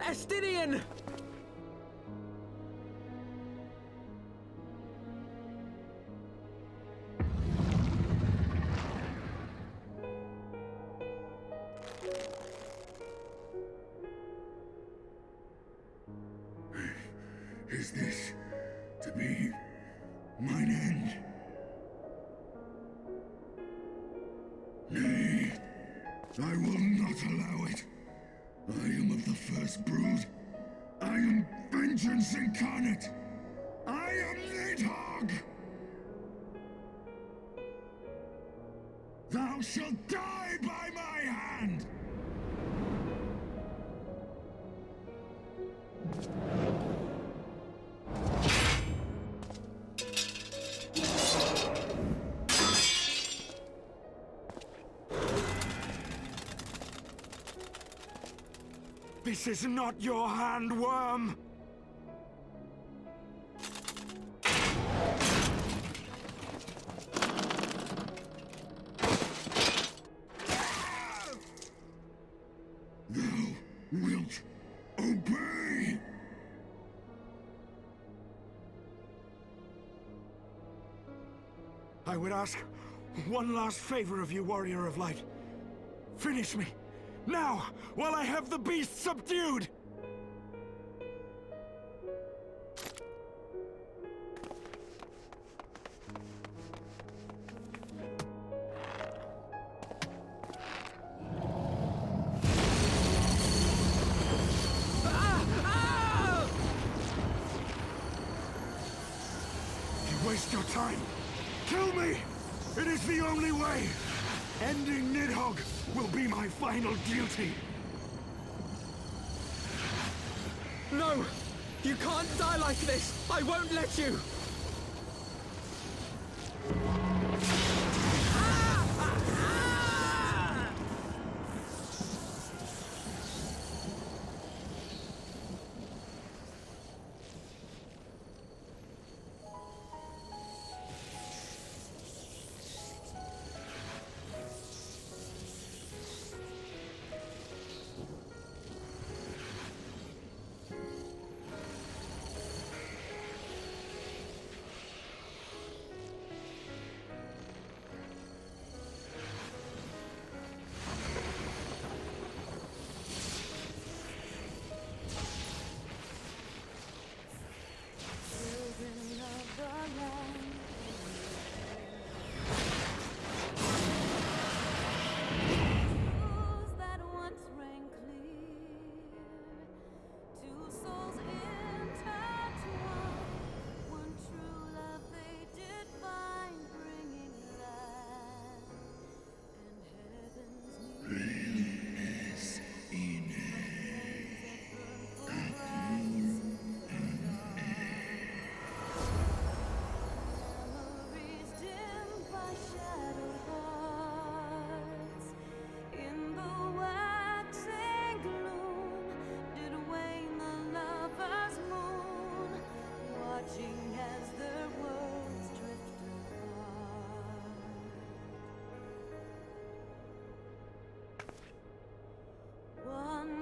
Estinian! Is this to be mine end? Nay, I will not allow it. I am of the first brood. I am vengeance incarnate. I am Nidhogg! Thou shalt die by my hand! This is not your hand, worm! Thou wilt obey! I would ask one last favor of you, Warrior of Light. Finish me, now, while I have the beast subdued! You waste your time. Kill me! It is the only way! Ending Nidhogg will be my final duty! No! You can't die like this! I won't let you!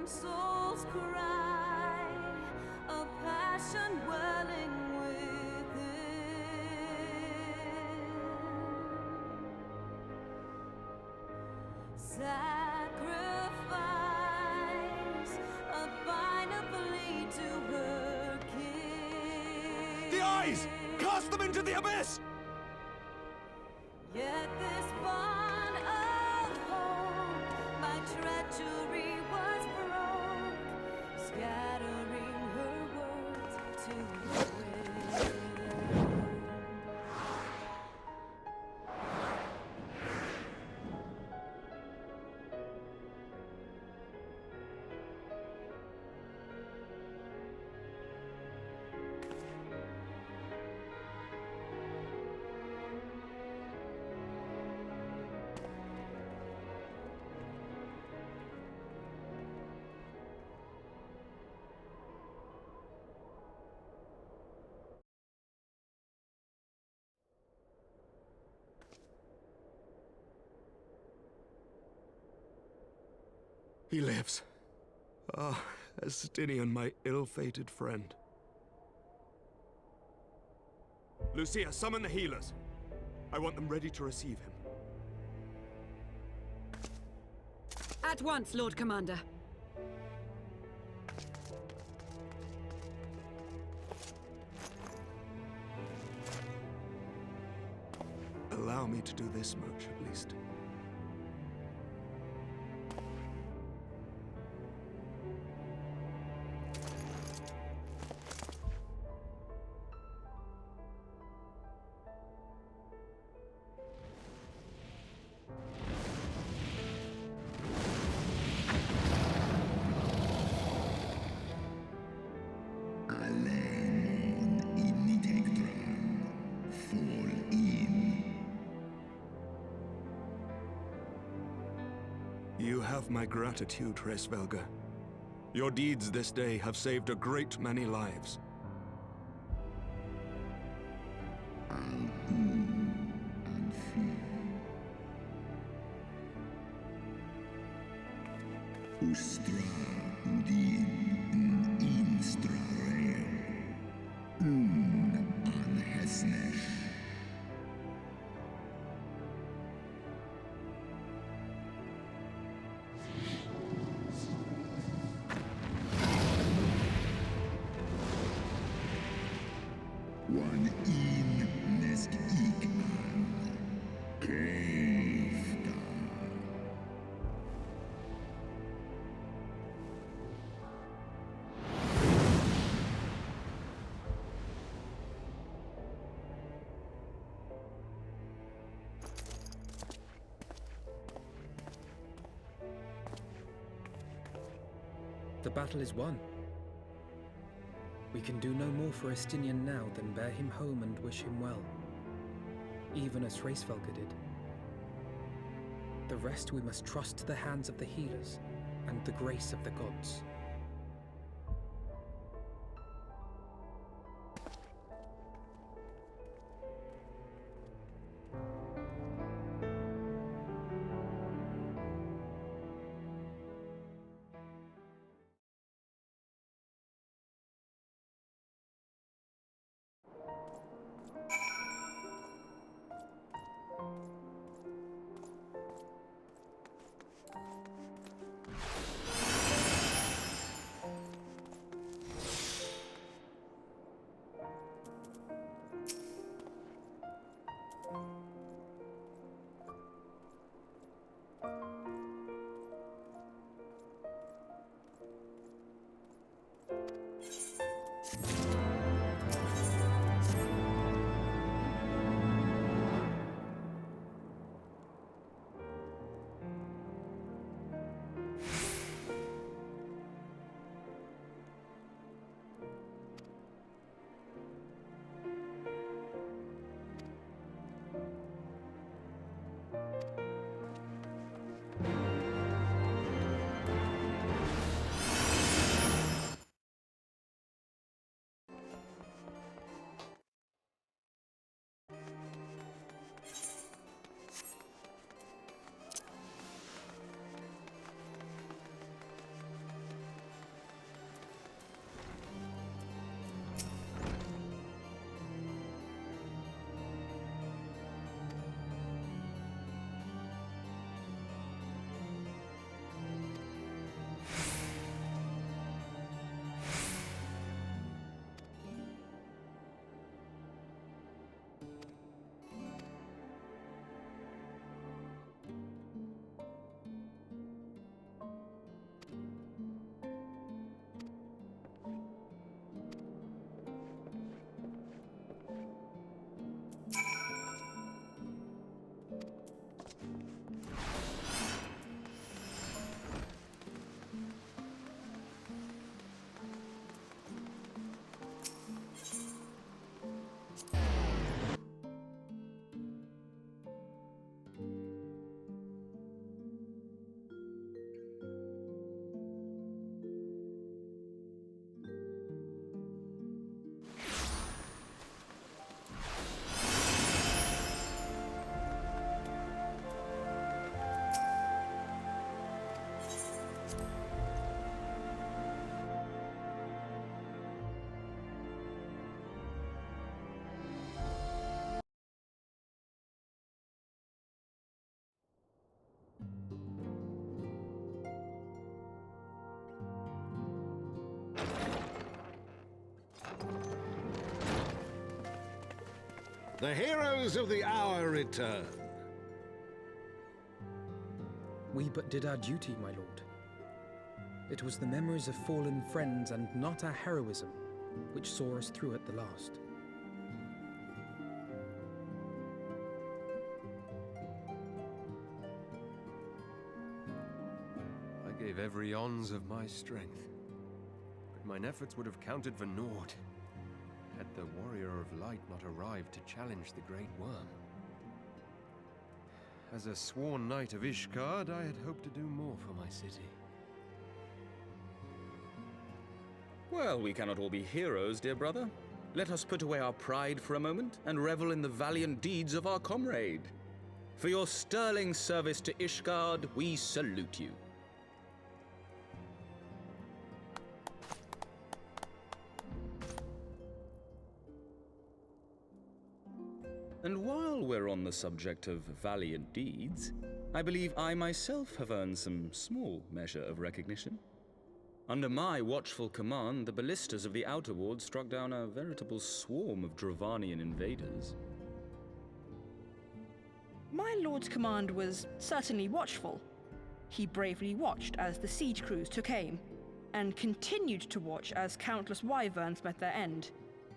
Soul's cry, a passion welling within. Sacrifice, a finally to her king. The eyes! Cast them into the abyss! Yet this bond of hope, my treachery was broke, scattering her words to the wind. He lives. Ah, Estinian, my ill-fated friend. Lucia, summon the healers. I want them ready to receive him. At once, Lord Commander. Allow me to do this much, at least. You have my gratitude, Hraesvelga. Your deeds this day have saved a great many lives. Ustra udin instra an hesnesh. One in nesk ikman. Keifta. The battle is won. We can do no more for Estinian now than bear him home and wish him well, even as Hraesvelga did. The rest we must trust to the hands of the healers and the grace of the gods. The heroes of the hour return. We but did our duty, my lord. It was the memories of fallen friends and not our heroism which saw us through at the last. I gave every ounce of my strength, but mine efforts would have counted for naught had the Warrior of Light not arrived to challenge the Great Worm. As a sworn knight of Ishgard, I had hoped to do more for my city. Well, we cannot all be heroes, dear brother. Let us put away our pride for a moment and revel in the valiant deeds of our comrade. For your sterling service to Ishgard, we salute you. And while we're on the subject of valiant deeds, I believe I myself have earned some small measure of recognition. Under my watchful command, the ballistas of the Outer Ward struck down a veritable swarm of Dravanian invaders. My lord's command was certainly watchful. He bravely watched as the siege crews took aim, and continued to watch as countless wyverns met their end.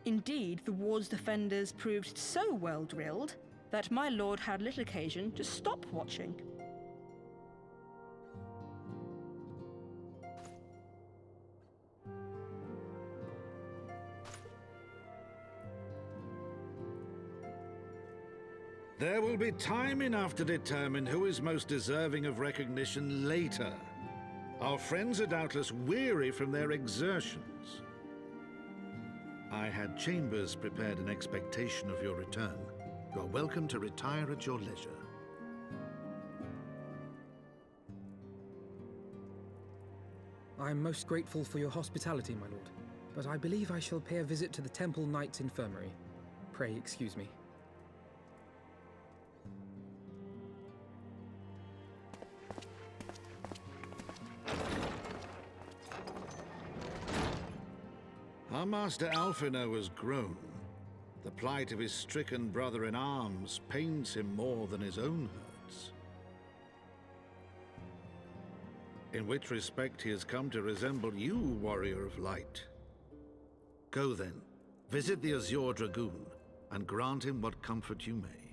Indeed, the ward's defenders proved so well drilled that my lord had little occasion to stop watching. There will be time enough to determine who is most deserving of recognition later. Our friends are doubtless weary from their exertions. I had chambers prepared in expectation of your return. You are welcome to retire at your leisure. I am most grateful for your hospitality, my lord, but I believe I shall pay a visit to the Temple Knight's Infirmary. Pray excuse me. Our master Alphinaud has grown. The plight of his stricken brother-in-arms pains him more than his own hurts. In which respect he has come to resemble you, Warrior of Light. Go then, visit the Azure Dragoon, and grant him what comfort you may.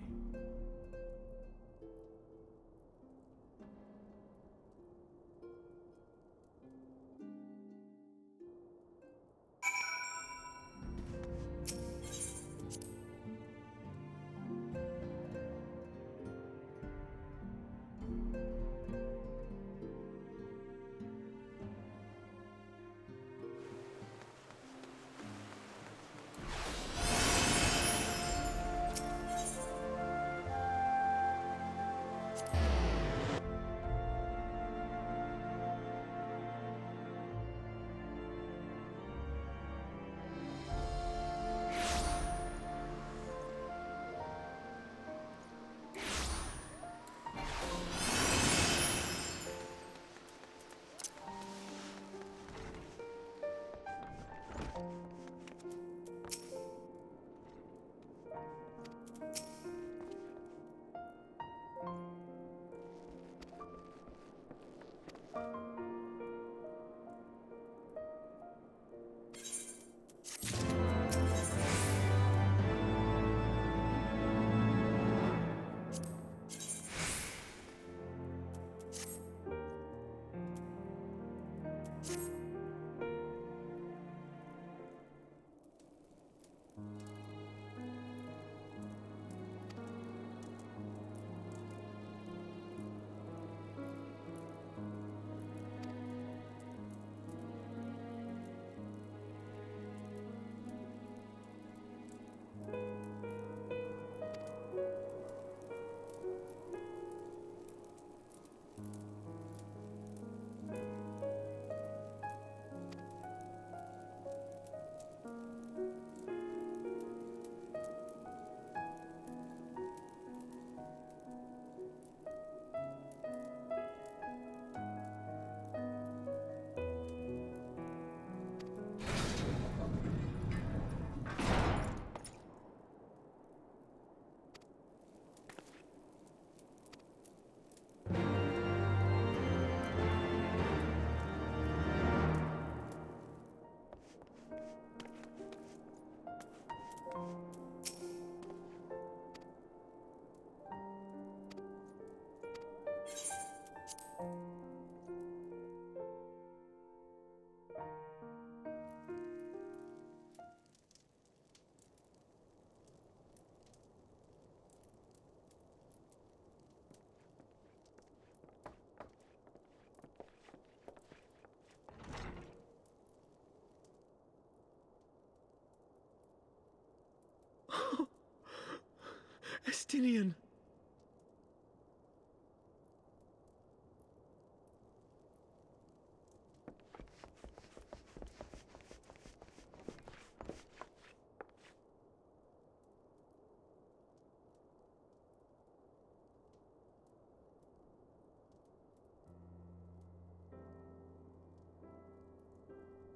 Estinian!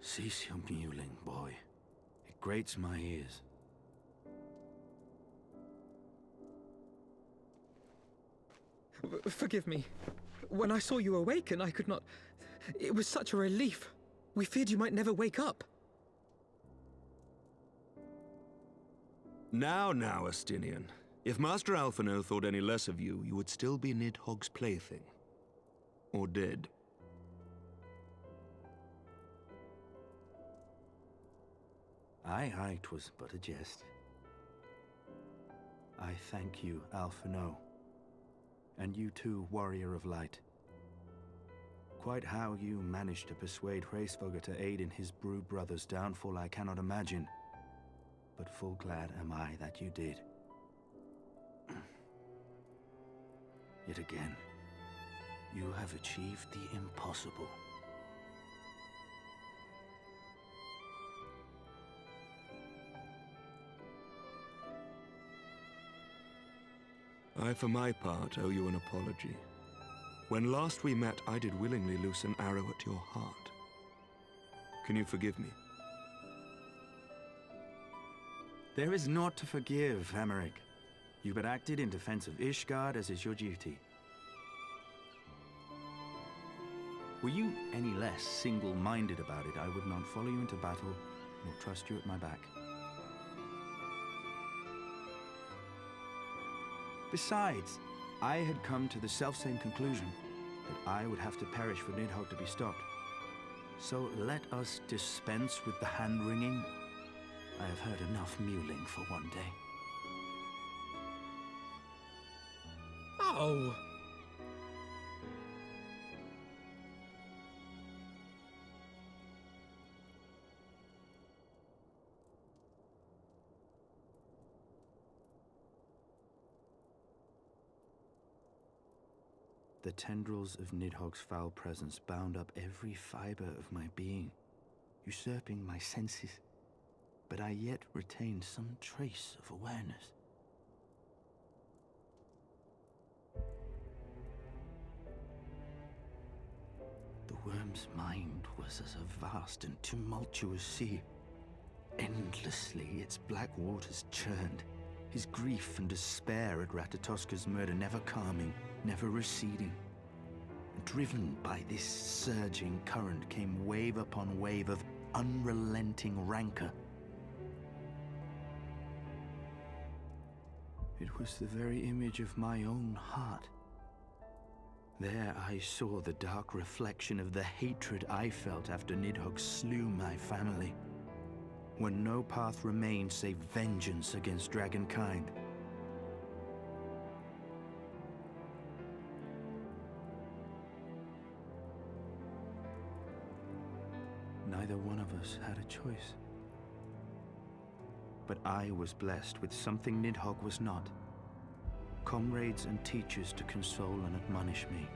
Cease your mewling, boy. It grates my ears. Forgive me. When I saw you awaken, I could not... It was such a relief. We feared you might never wake up. Now, Estinian. If Master Alphino thought any less of you, you would still be Nidhogg's plaything. Or dead. Aye, 'twas but a jest. I thank you, Alphino. And you too, Warrior of Light. Quite how you managed to persuade Hraesvelgr to aid in his brood brother's downfall I cannot imagine. But full glad am I that you did. Yet again, you have achieved the impossible. I, for my part, owe you an apology. When last we met, I did willingly loose an arrow at your heart. Can you forgive me? There is naught to forgive, Emmerich. You but acted in defense of Ishgard as is your duty. Were you any less single-minded about it, I would not follow you into battle, nor trust you at my back. Besides, I had come to the selfsame conclusion, that I would have to perish for Nidhogg to be stopped. So let us dispense with the hand-wringing. I have heard enough mewling for one day. Oh! The tendrils of Nidhogg's foul presence bound up every fiber of my being, usurping my senses, but I yet retained some trace of awareness. The worm's mind was as a vast and tumultuous sea. Endlessly its black waters churned, his grief and despair at Ratatoska's murder never calming, never receding. Driven by this surging current came wave upon wave of unrelenting rancor. It was the very image of my own heart. There I saw the dark reflection of the hatred I felt after Nidhogg slew my family, when no path remained save vengeance against dragonkind. Neither one of us had a choice. But I was blessed with something Nidhogg was not. Comrades and teachers to console and admonish me.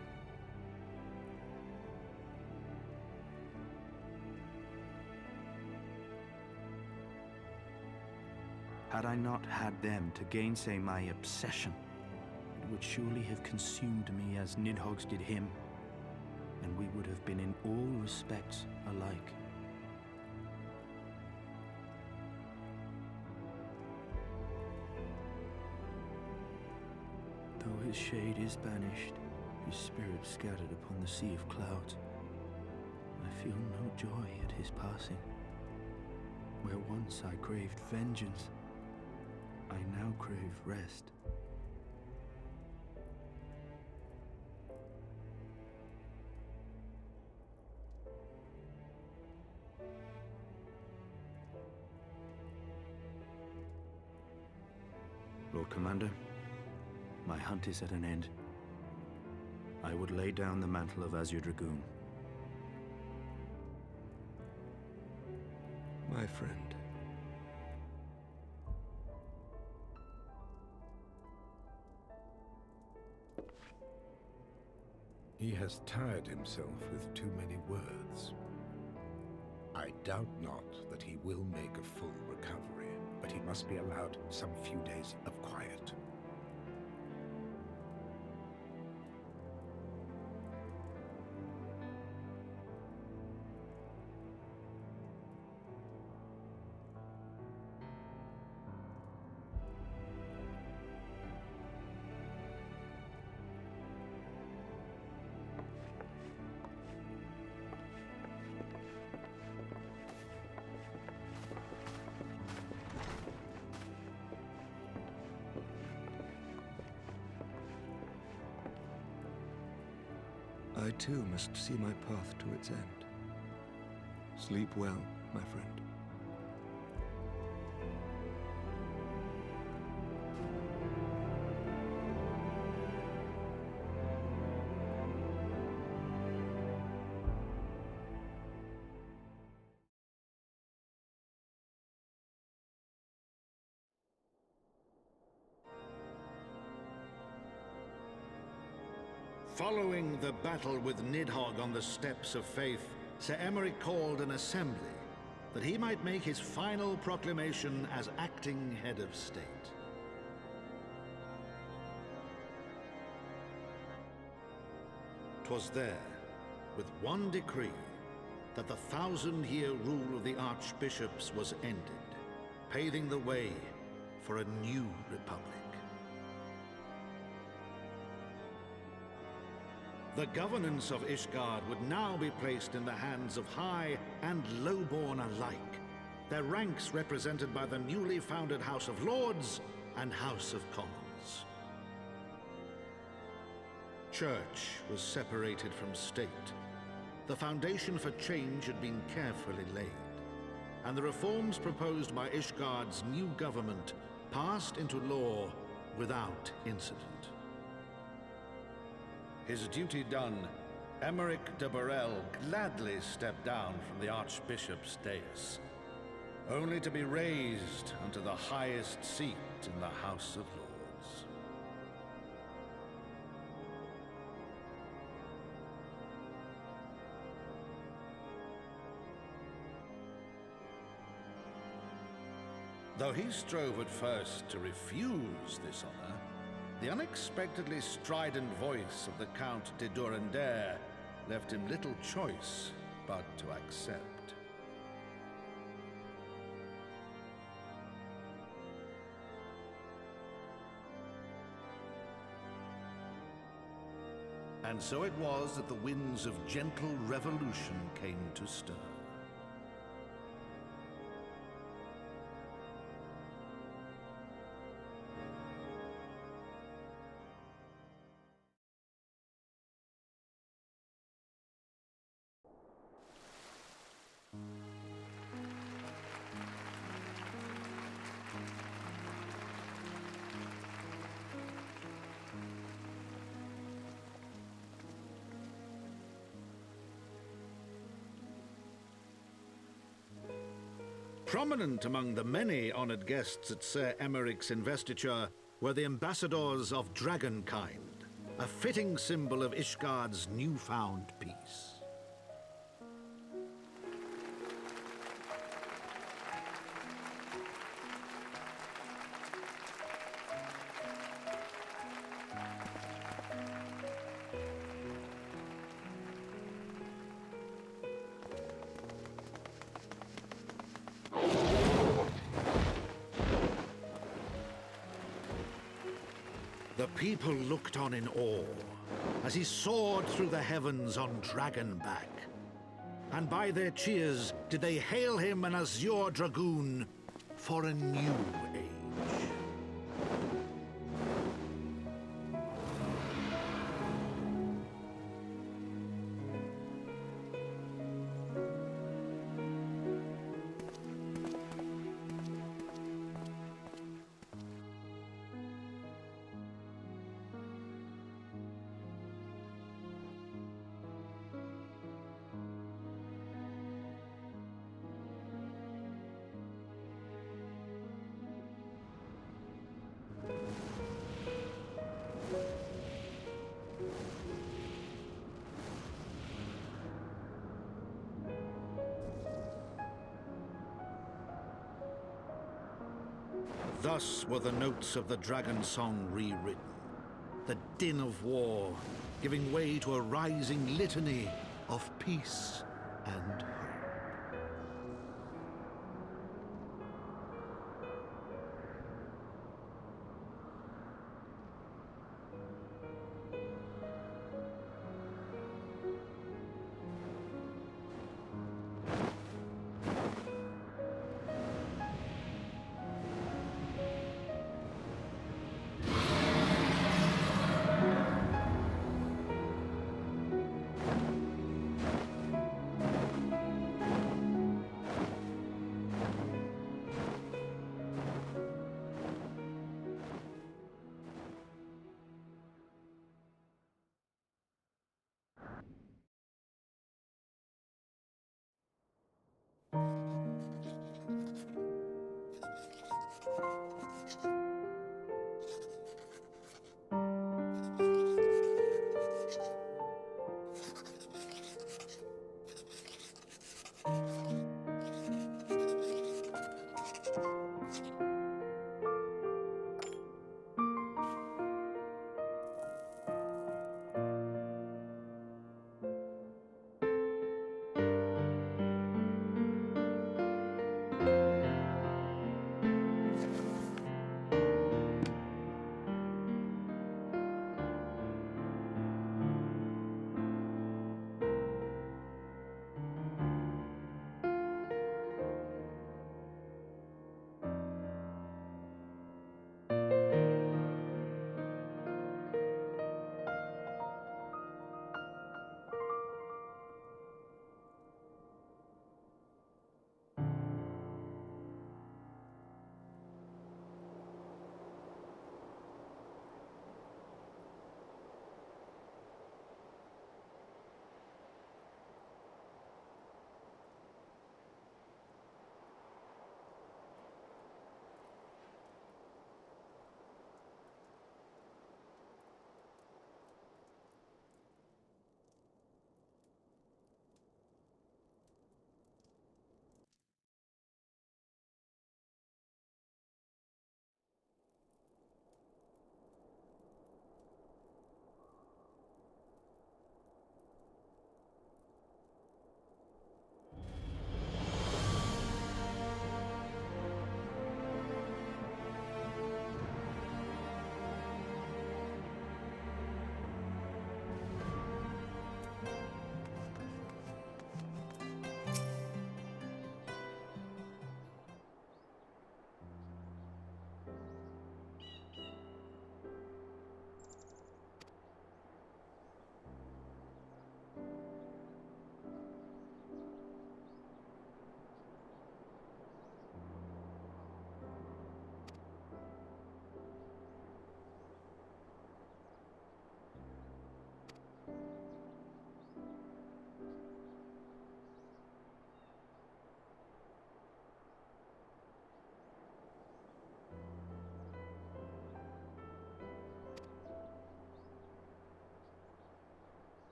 Had I not had them to gainsay my obsession, it would surely have consumed me as Nidhogg's did him, and we would have been in all respects alike. Though his shade is banished, his spirit scattered upon the sea of clouds, I feel no joy at his passing. Where once I craved vengeance, I now crave rest. Lord Commander, my hunt is at an end. I would lay down the mantle of Azure Dragoon. My friend. He has tired himself with too many words. I doubt not that he will make a full recovery, but he must be allowed some few days of quiet. I too must see my path to its end. Sleep well, my friend. Following the battle with Nidhogg on the Steps of Faith, Sir Emeric called an assembly that he might make his final proclamation as acting head of state. 'Twas there, with one decree, that the 1,000-year rule of the archbishops was ended, paving the way for a new republic. The governance of Ishgard would now be placed in the hands of high and lowborn alike, their ranks represented by the newly founded House of Lords and House of Commons. Church was separated from state. The foundation for change had been carefully laid, and the reforms proposed by Ishgard's new government passed into law without incident. His duty done, Emeric de Burrell gladly stepped down from the Archbishop's dais, only to be raised unto the highest seat in the House of Lords. Though he strove at first to refuse this honor, the unexpectedly strident voice of the Count de Durandare left him little choice but to accept. And so it was that the winds of gentle revolution came to stir. Prominent among the many honored guests at Sir Emeric's investiture were the ambassadors of Dragonkind, a fitting symbol of Ishgard's newfound peace. The people looked on in awe as he soared through the heavens on Dragonback. And by their cheers did they hail him an Azure Dragoon for a new age. Thus were the notes of the dragon song rewritten. The din of war giving way to a rising litany of peace and hope.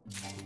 He